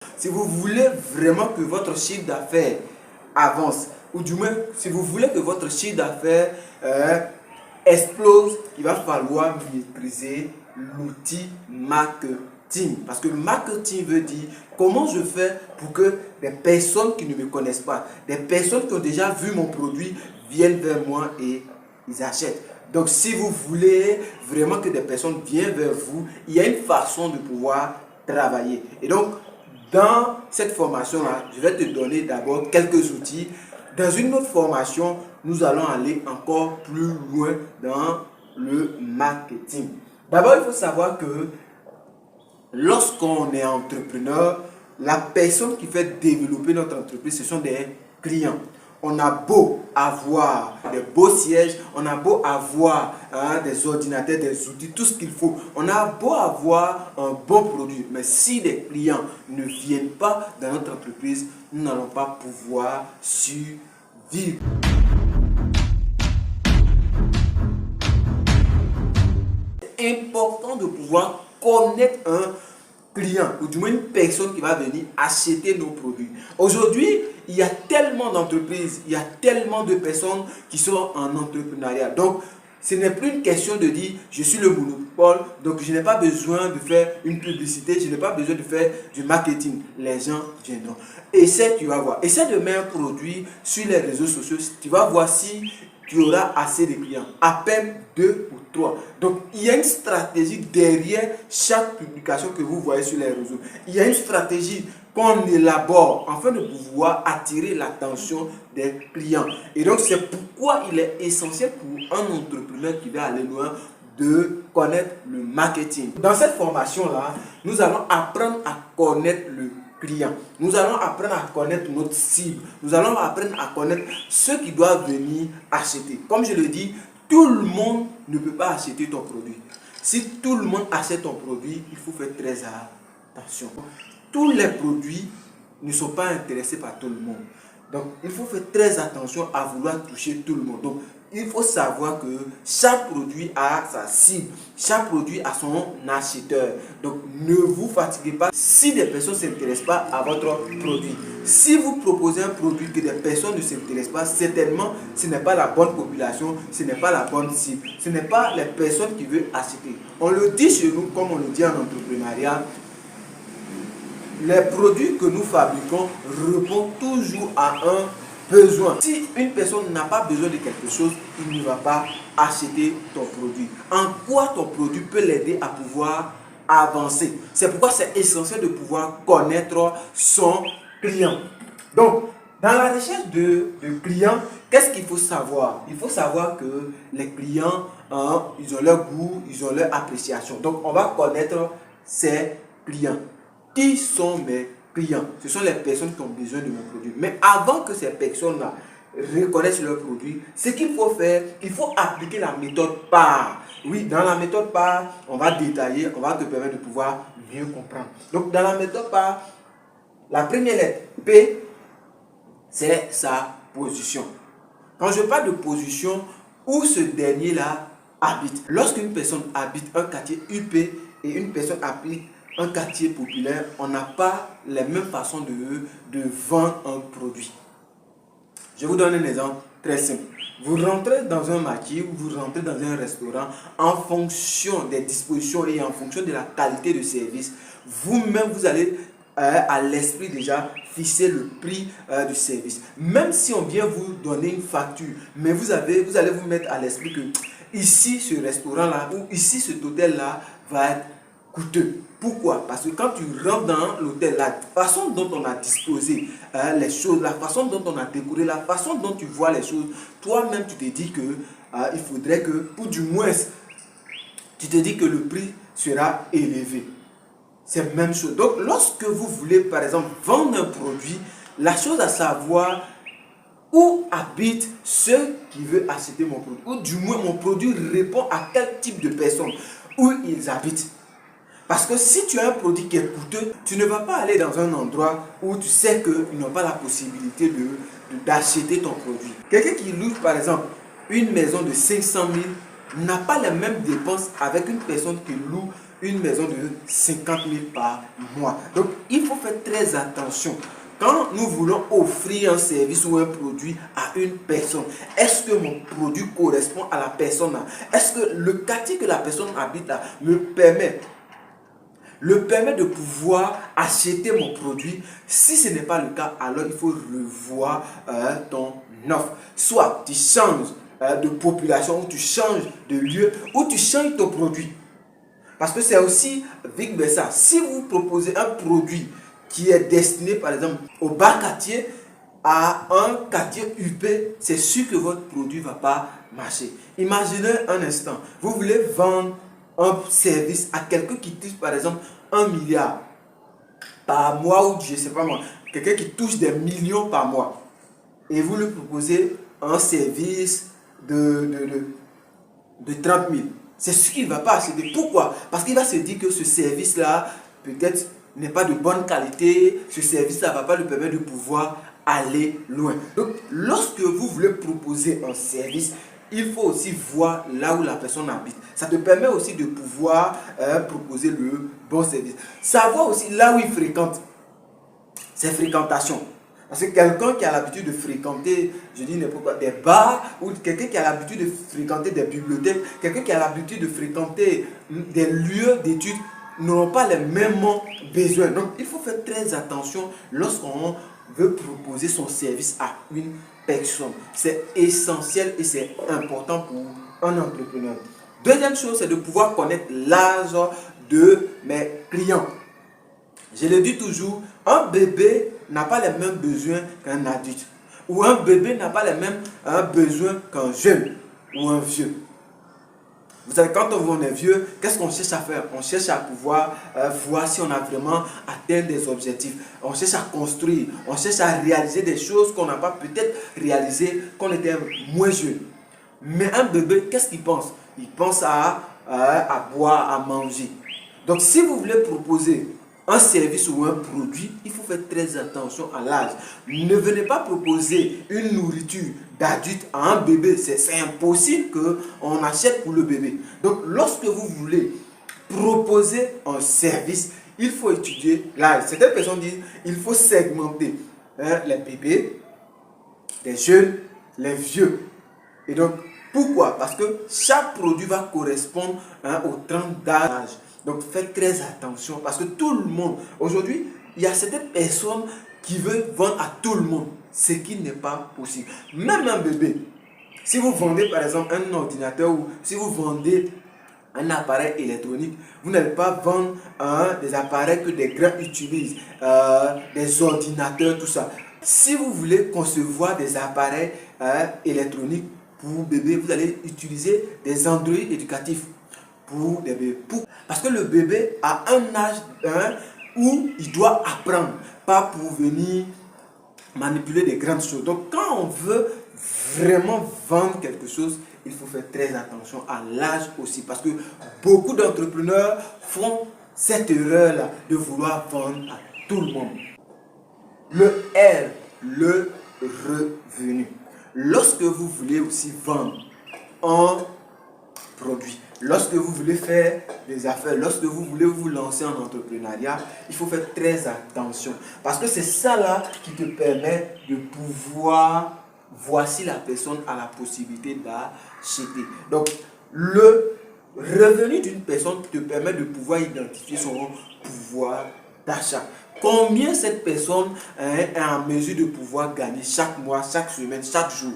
Si vous voulez vraiment que votre chiffre d'affaires avance, ou du moins, si vous voulez que votre chiffre d'affaires explose, il va falloir maîtriser l'outil marketing. Parce que marketing veut dire comment je fais pour que des personnes qui ne me connaissent pas, des personnes qui ont déjà vu mon produit viennent vers moi et ils achètent. Donc si vous voulez vraiment que des personnes viennent vers vous, il y a une façon de pouvoir travailler. Et donc, dans cette formation-là, je vais te donner d'abord quelques outils. Dans une autre formation, nous allons aller encore plus loin dans le marketing. D'abord, il faut savoir que lorsqu'on est entrepreneur, la personne qui fait développer notre entreprise, ce sont des clients. On a beau avoir des beaux sièges, on a beau avoir des ordinateurs, des outils, tout ce qu'il faut. On a beau avoir un bon produit, mais si les clients ne viennent pas dans notre entreprise, nous n'allons pas pouvoir survivre. C'est important de pouvoir connaître un client ou du moins une personne qui va venir acheter nos produits. Aujourd'hui, il y a tellement d'entreprises, il y a tellement de personnes qui sont en entrepreneuriat. Donc, ce n'est plus une question de dire je suis le monopole, donc je n'ai pas besoin de faire une publicité, je n'ai pas besoin de faire du marketing. Les gens viendront. Essaie, tu vas voir. Essaie de mettre un produit sur les réseaux sociaux. Tu vas voir si tu auras assez de clients. À peine 2 ou 3. Donc, il y a une stratégie derrière chaque publication que vous voyez sur les réseaux. Il y a une stratégie qu'on élabore afin de pouvoir attirer l'attention des clients. Et donc, c'est pourquoi il est essentiel pour un entrepreneur qui va aller loin de connaître le marketing. Dans cette formation-là, nous allons apprendre à connaître le client. Nous allons apprendre à connaître notre cible. Nous allons apprendre à connaître ceux qui doivent venir acheter. Comme je le dis, tout le monde ne peut pas acheter ton produit. Si tout le monde achète ton produit, il faut faire très attention. Tous les produits ne sont pas intéressés par tout le monde. Donc, il faut faire très attention à vouloir toucher tout le monde. Donc, il faut savoir que chaque produit a sa cible. Chaque produit a son acheteur. Donc, ne vous fatiguez pas si des personnes ne s'intéressent pas à votre produit. Si vous proposez un produit que des personnes ne s'intéressent pas, certainement, ce n'est pas la bonne population, ce n'est pas la bonne cible. Ce n'est pas les personnes qui veulent acheter. On le dit chez nous, comme on le dit en entrepreneuriat, les produits que nous fabriquons répondent toujours à un besoin. Si une personne n'a pas besoin de quelque chose, il ne va pas acheter ton produit. En quoi ton produit peut l'aider à pouvoir avancer? C'est pourquoi c'est essentiel de pouvoir connaître son client. Donc, dans la recherche de clients, qu'est-ce qu'il faut savoir? Il faut savoir que les clients, ils ont leur goût, ils ont leur appréciation. Donc, on va connaître ces clients. Qui sont mes clients? Ce sont les personnes qui ont besoin de mon produit. Mais avant que ces personnes-là reconnaissent leur produit, ce qu'il faut faire, il faut appliquer la méthode PAR. Oui, dans la méthode PAR, on va détailler, on va te permettre de pouvoir mieux comprendre. Donc, dans la méthode PAR, la première lettre, P, c'est sa position. Quand je parle de position, où ce dernier-là habite. Lorsqu'une personne habite un quartier UP et une personne habite un quartier populaire, on n'a pas les mêmes façons de vendre un produit. Je vous donne un exemple très simple. Vous rentrez dans un marché ou vous rentrez dans un restaurant, en fonction des dispositions et en fonction de la qualité de service, vous-même vous allez à l'esprit déjà fixer le prix du service. Même si on vient vous donner une facture, mais vous allez vous mettre à l'esprit que ici ce restaurant-là ou ici cet hôtel-là va être coûteux. Pourquoi? Parce que quand tu rentres dans l'hôtel, la façon dont on a disposé les choses, la façon dont on a décoré, la façon dont tu vois les choses, toi-même tu te dis que il faudrait que, ou du moins, tu te dis que le prix sera élevé. C'est la même chose. Donc, lorsque vous voulez, par exemple, vendre un produit, la chose à savoir, où habitent ceux qui veulent acheter mon produit, ou du moins mon produit répond à quel type de personnes, où ils habitent. Parce que si tu as un produit qui est coûteux, tu ne vas pas aller dans un endroit où tu sais qu'ils n'ont pas la possibilité d'acheter ton produit. Quelqu'un qui loue par exemple une maison de 500 000 n'a pas les mêmes dépenses avec une personne qui loue une maison de 50 000 par mois. Donc, il faut faire très attention. Quand nous voulons offrir un service ou un produit à une personne, est-ce que mon produit correspond à la personne là? Est-ce que le quartier que la personne habite là me permet de pouvoir acheter mon produit? Si ce n'est pas le cas, alors il faut revoir ton offre. Soit tu changes de population, ou tu changes de lieu, ou tu changes ton produit. Parce que c'est aussi vice versa. Si vous proposez un produit qui est destiné par exemple au bas quartier, à un quartier huppé, c'est sûr que votre produit ne va pas marcher. Imaginez un instant, vous voulez vendre un service à quelqu'un qui touche par exemple 1 milliard par mois, ou je ne sais pas moi, quelqu'un qui touche des millions par mois, et vous lui proposez un service de 30 000. C'est ce qu'il ne va pas acheter. Pourquoi? Parce qu'il va se dire que ce service-là, peut-être, n'est pas de bonne qualité. Ce service-là ne va pas lui permettre de pouvoir aller loin. Donc, lorsque vous voulez proposer un service, il faut aussi voir là où la personne habite. Ça te permet aussi de pouvoir proposer le bon service. Savoir aussi là où il fréquente. Ses fréquentations. Parce que quelqu'un qui a l'habitude de fréquenter, je dis n'importe quoi, des bars, ou quelqu'un qui a l'habitude de fréquenter des bibliothèques, quelqu'un qui a l'habitude de fréquenter des lieux d'études, n'auront pas les mêmes besoins. Donc, il faut faire très attention lorsqu'on veut proposer son service à une personne. C'est essentiel et c'est important pour un entrepreneur. Deuxième chose, c'est de pouvoir connaître l'âge de mes clients. Je le dis toujours, un bébé n'a pas les mêmes besoins qu'un adulte. Ou un bébé n'a pas les mêmes besoins qu'un jeune ou un vieux. Vous savez, quand on est vieux, qu'est-ce qu'on cherche à faire? On cherche à pouvoir voir si on a vraiment atteint des objectifs. On cherche à construire. On cherche à réaliser des choses qu'on n'a pas peut-être réalisées quand on était moins jeune. Mais un bébé, qu'est-ce qu'il pense? Il pense à boire, à manger. Donc, si vous voulez proposer un service ou un produit, il faut faire très attention à l'âge. Ne venez pas proposer une nourriture d'adulte à un bébé. C'est impossible qu'on achète pour le bébé. Donc, lorsque vous voulez proposer un service, il faut étudier l'âge. Certaines personnes disent qu'il faut segmenter les bébés, les jeunes, les vieux. Et donc, pourquoi? Parce que chaque produit va correspondre au tranche d'âge. Donc faites très attention parce que tout le monde, aujourd'hui, il y a certaines personnes qui veulent vendre à tout le monde, ce qui n'est pas possible. Même un bébé, si vous vendez par exemple un ordinateur ou si vous vendez un appareil électronique, vous n'allez pas vendre des appareils que des grands utilisent, des ordinateurs, tout ça. Si vous voulez concevoir des appareils électroniques pour bébé, vous allez utiliser des Android éducatifs. Pour des bébés. Parce que le bébé a un âge où il doit apprendre, pas pour venir manipuler des grandes choses. Donc quand on veut vraiment vendre quelque chose, il faut faire très attention à l'âge aussi. Parce que beaucoup d'entrepreneurs font cette erreur-là de vouloir vendre à tout le monde. Le R, le revenu. Lorsque vous voulez aussi vendre un produit, lorsque vous voulez faire des affaires, lorsque vous voulez vous lancer en entrepreneuriat, il faut faire très attention. Parce que c'est ça là qui te permet de pouvoir voir si la personne a la possibilité d'acheter. Donc, le revenu d'une personne te permet de pouvoir identifier son pouvoir d'achat. Combien cette personne est en mesure de pouvoir gagner chaque mois, chaque semaine, chaque jour.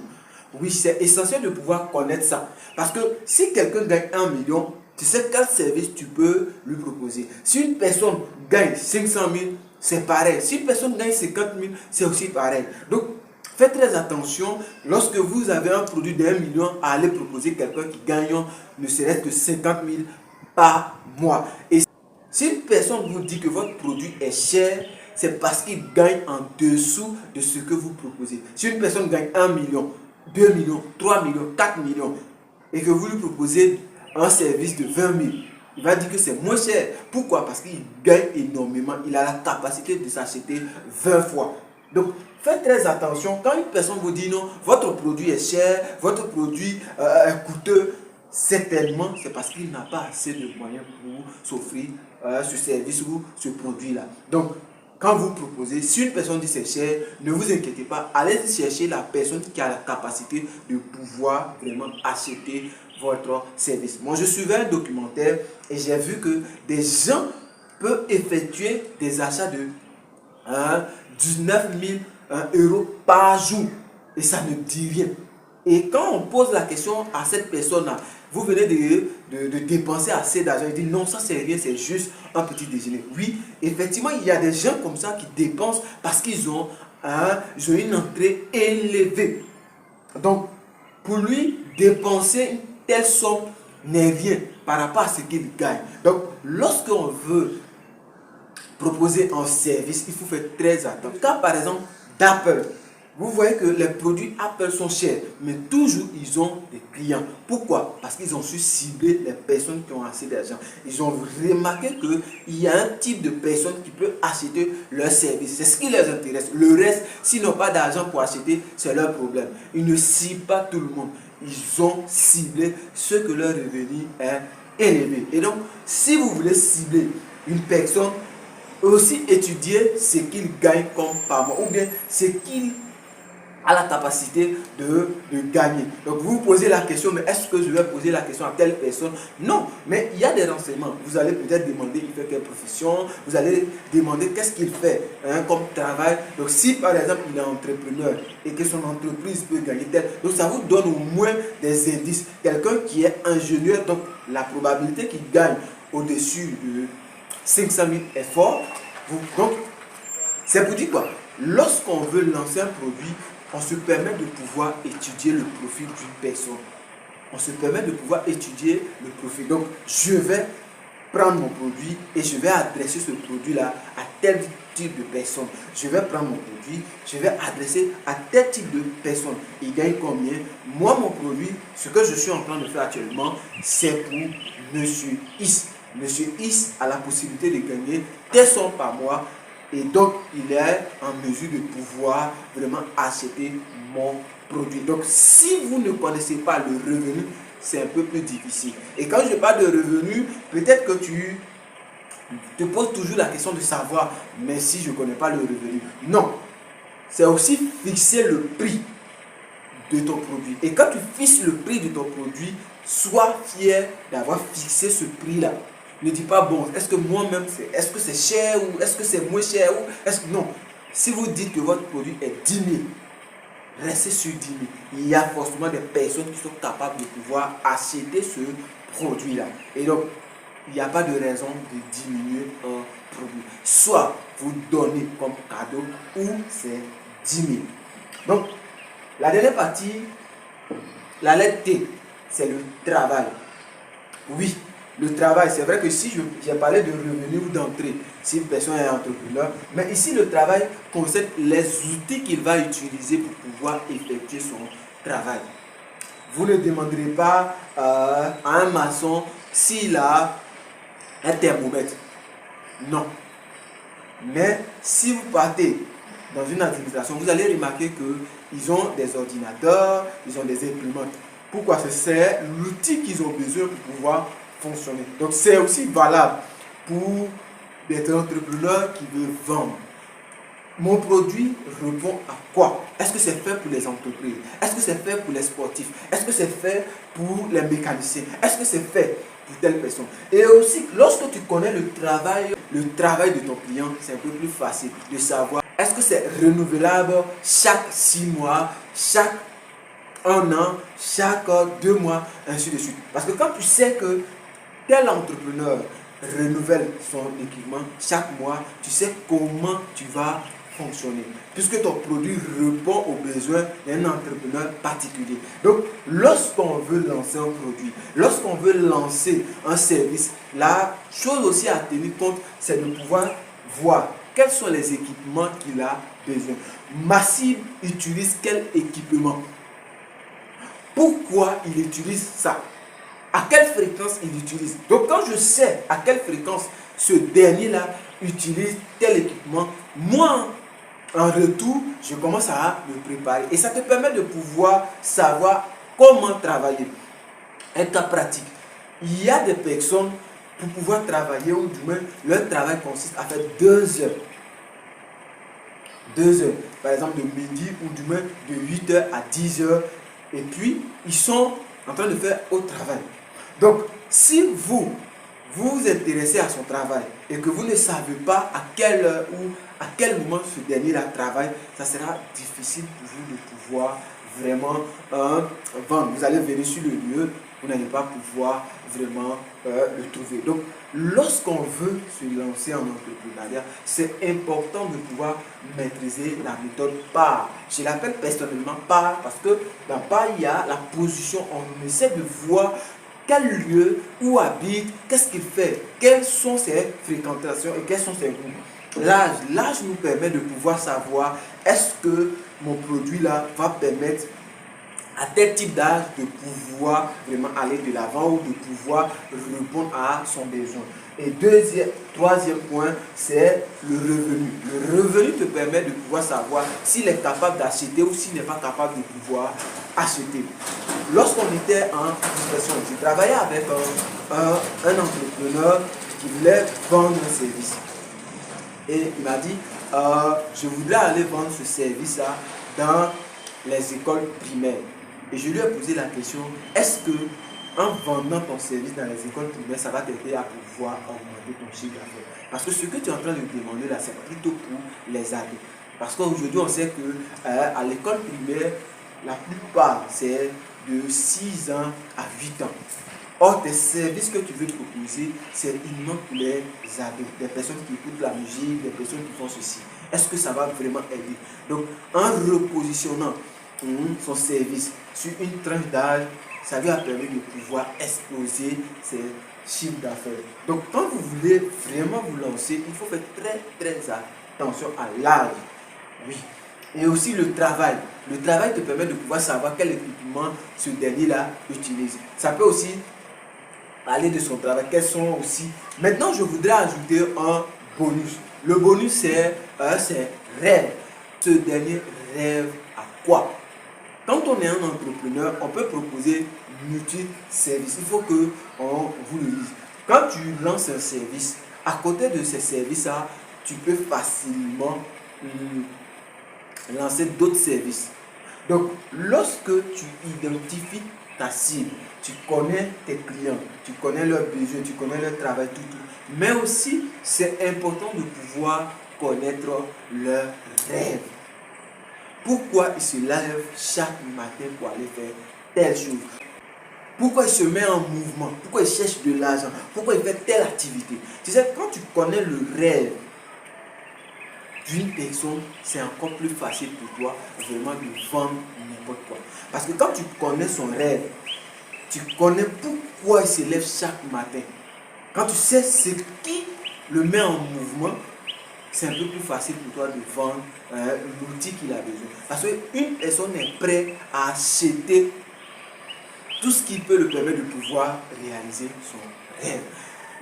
Oui, c'est essentiel de pouvoir connaître ça. Parce que si quelqu'un gagne 1 million, tu sais quel service tu peux lui proposer. Si une personne gagne 500 000, c'est pareil. Si une personne gagne 50 000, c'est aussi pareil. Donc, faites très attention lorsque vous avez un produit d'1 million à aller proposer quelqu'un qui gagne ne serait-ce que 50 000 par mois. Et si une personne vous dit que votre produit est cher, c'est parce qu'il gagne en dessous de ce que vous proposez. Si une personne gagne 1 million, 2 millions, 3 millions, 4 millions, et que vous lui proposez un service de 20 000, il va dire que c'est moins cher. Pourquoi? Parce qu'il gagne énormément. Il a la capacité de s'acheter 20 fois. Donc, faites très attention. Quand une personne vous dit non, votre produit est cher, votre produit est coûteux, certainement, c'est parce qu'il n'a pas assez de moyens pour s'offrir ce service ou ce produit-là. Donc, quand vous proposez, si une personne dit c'est cher, ne vous inquiétez pas, allez chercher la personne qui a la capacité de pouvoir vraiment acheter votre service. Moi, je suivais un documentaire et j'ai vu que des gens peuvent effectuer des achats de 19 000 euros par jour et ça ne dit rien. Et quand on pose la question à cette personne-là, vous venez de dépenser assez d'argent, il dit non, ça c'est rien, c'est juste un petit déjeuner. Oui, effectivement, il y a des gens comme ça qui dépensent parce qu'ils ont une entrée élevée. Donc, pour lui, dépenser une telle somme n'est rien par rapport à ce qu'il gagne. Donc, lorsqu'on veut proposer un service, il faut faire très attention. Car par exemple, d'Apple, vous voyez que les produits Apple sont chers, mais toujours ils ont des clients. Pourquoi? Parce qu'ils ont su cibler les personnes qui ont assez d'argent. Ils ont remarqué qu'il y a un type de personnes qui peut acheter leur service. C'est ce qui les intéresse. Le reste, s'ils n'ont pas d'argent pour acheter, c'est leur problème. Ils ne ciblent pas tout le monde. Ils ont ciblé ceux que leur revenu est élevé. Et donc, si vous voulez cibler une personne, aussi étudier ce qu'il gagne comme par mois ou bien ce qu'il a la capacité de gagner. Donc vous vous posez la question, mais est-ce que je vais poser la question à telle personne? Non, mais il y a des renseignements. Vous allez peut-être demander il fait quelle profession, vous allez demander qu'est-ce qu'il fait comme travail. Donc si par exemple il est entrepreneur et que son entreprise peut gagner tel, donc ça vous donne au moins des indices. Quelqu'un qui est ingénieur, donc la probabilité qu'il gagne au-dessus de 500 000 est fort. Donc c'est pour dire quoi? Lorsqu'on veut lancer un produit, on se permet de pouvoir étudier le profil d'une personne. On se permet de pouvoir étudier le profil. Donc, je vais prendre mon produit et je vais adresser ce produit-là à tel type de personne. Je vais prendre mon produit, je vais adresser à tel type de personne. Il gagne combien? Moi, mon produit, ce que je suis en train de faire actuellement, c'est pour Monsieur Is. Monsieur Is a la possibilité de gagner des sommes par mois. Et donc, il est en mesure de pouvoir vraiment acheter mon produit. Donc, si vous ne connaissez pas le revenu, c'est un peu plus difficile. Et quand je parle de revenu, peut-être que tu te poses toujours la question de savoir, mais si je ne connais pas le revenu. Non, c'est aussi fixer le prix de ton produit. Et quand tu fixes le prix de ton produit, sois fier d'avoir fixé ce prix-là. Ne dis pas, bon, est-ce que moi-même, est-ce que c'est cher ou est-ce que c'est moins cher ou est-ce que non. Si vous dites que votre produit est 10 000, restez sur 10 000. Il y a forcément des personnes qui sont capables de pouvoir acheter ce produit-là. Et donc, il n'y a pas de raison de diminuer un produit. Soit vous donnez comme cadeau ou c'est 10 000. Donc, la dernière partie, la lettre T, c'est le travail. Oui. Le travail, c'est vrai que si j'ai parlé de revenus ou d'entrée, si une personne est entrepreneur, mais ici le travail concerne les outils qu'il va utiliser pour pouvoir effectuer son travail. Vous ne demanderez pas à un maçon s'il a un thermomètre. Non. Mais si vous partez dans une administration, vous allez remarquer qu'ils ont des ordinateurs, ils ont des imprimantes. Pourquoi? C'est l'outil qu'ils ont besoin pour pouvoir fonctionner. Donc c'est aussi valable pour des entrepreneurs qui veulent vendre. Mon produit répond à quoi? Est-ce que c'est fait pour les entreprises? Est-ce que c'est fait pour les sportifs? Est-ce que c'est fait pour les mécaniciens? Est-ce que c'est fait pour telle personne? Et aussi, lorsque tu connais le travail de ton client, c'est un peu plus facile de savoir est-ce que c'est renouvelable chaque 6 mois, chaque 1 an, chaque 2 mois, ainsi de suite. Parce que quand tu sais que tel entrepreneur renouvelle son équipement chaque mois, tu sais comment tu vas fonctionner. Puisque ton produit répond aux besoins d'un entrepreneur particulier. Donc, lorsqu'on veut lancer un produit, lorsqu'on veut lancer un service, la chose aussi à tenir compte, c'est de pouvoir voir quels sont les équipements qu'il a besoin. Ma cible utilise quel équipement? Pourquoi il utilise ça? À quelle fréquence il utilise? Donc quand je sais à quelle fréquence ce dernier-là utilise tel équipement, moi, en retour, je commence à me préparer. Et ça te permet de pouvoir savoir comment travailler. Un cas pratique. Il y a des personnes, pour pouvoir travailler, ou du moins, leur travail consiste à faire 2 heures. 2 heures. Par exemple, de midi, ou du moins de 8 heures à 10 heures. Et puis, ils sont en train de faire autre travail. Donc, si vous vous intéressez à son travail et que vous ne savez pas à quelle heure ou à quel moment ce dernier-là travaille, ça sera difficile pour vous de pouvoir vraiment vendre. Vous allez venir sur le lieu, vous n'allez pas pouvoir vraiment le trouver. Donc, lorsqu'on veut se lancer en entrepreneuriat, c'est important de pouvoir maîtriser la méthode PAR. Je l'appelle personnellement PAR parce que dans PAR, il y a la position. On essaie de voir quel lieu, où habite, qu'est-ce qu'il fait, quelles sont ses fréquentations et quels sont ses goûts. L'âge nous permet de pouvoir savoir est-ce que mon produit là va permettre à tel type d'âge de pouvoir vraiment aller de l'avant ou de pouvoir répondre à son besoin. Et troisième point, c'est le revenu. Le revenu te permet de pouvoir savoir s'il est capable d'acheter ou s'il n'est pas capable de pouvoir acheter. Lorsqu'on était en discussion, je travaillais avec un entrepreneur qui voulait vendre un service. Et il m'a dit, je voudrais aller vendre ce service-là dans les écoles primaires. Et je lui ai posé la question, est-ce que en vendant ton service dans les écoles primaires, ça va t'aider à pouvoir augmenter ton chiffre d'affaires? Parce que ce que tu es en train de demander là, c'est plutôt pour les adultes. Parce qu'aujourd'hui, on sait que à l'école primaire, la plupart, c'est de 6 ans à 8 ans. Or, tes services que tu veux proposer, c'est uniquement pour les adultes, des personnes qui écoutent la musique, des personnes qui font ceci. Est-ce que ça va vraiment aider? Donc, en repositionnant son service sur une tranche d'âge, ça lui a permis de pouvoir exploser ses chiffres d'affaires. Donc, quand vous voulez vraiment vous lancer, il faut faire très attention à l'âge. Oui. Et aussi le travail. Le travail te permet de pouvoir savoir quel équipement ce dernier-là utilise. Ça peut aussi parler de son travail. Quels sont aussi. Maintenant, je voudrais ajouter un bonus. Le bonus, c'est rêve. Ce dernier rêve à quoi? Quand on est un entrepreneur, on peut proposer multi-services. Il faut qu'on vous le dise. Quand tu lances un service, à côté de ces services-là, tu peux facilement lancer d'autres services. Donc, lorsque tu identifies ta cible, tu connais tes clients, tu connais leurs besoins, tu connais leur travail, tout. Mais aussi, c'est important de pouvoir connaître leurs rêves. Pourquoi il se lève chaque matin pour aller faire telle chose? Pourquoi il se met en mouvement? Pourquoi il cherche de l'argent? Pourquoi il fait telle activité? Tu sais, quand tu connais le rêve d'une personne, c'est encore plus facile pour toi vraiment de vendre n'importe quoi. Parce que quand tu connais son rêve, tu connais pourquoi il se lève chaque matin. Quand tu sais ce qui le met en mouvement, c'est un peu plus facile pour toi de vendre l'outil qu'il a besoin. Parce qu'une personne est prête à acheter tout ce qui peut le permettre de pouvoir réaliser son rêve.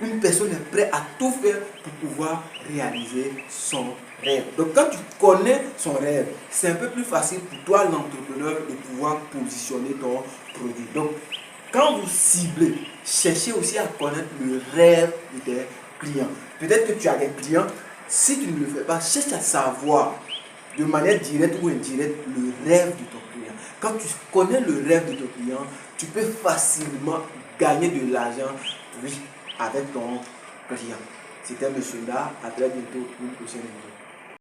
Une personne est prête à tout faire pour pouvoir réaliser son rêve. Donc quand tu connais son rêve, c'est un peu plus facile pour toi, l'entrepreneur, de pouvoir positionner ton produit. Donc quand vous ciblez, cherchez aussi à connaître le rêve de tes clients. Peut-être que tu as des clients, si tu ne le fais pas, cherche à savoir de manière directe ou indirecte le rêve de ton client. Quand tu connais le rêve de ton client, tu peux facilement gagner de l'argent, oui, avec ton client. C'était M. Da, à très bientôt pour une prochaine vidéo.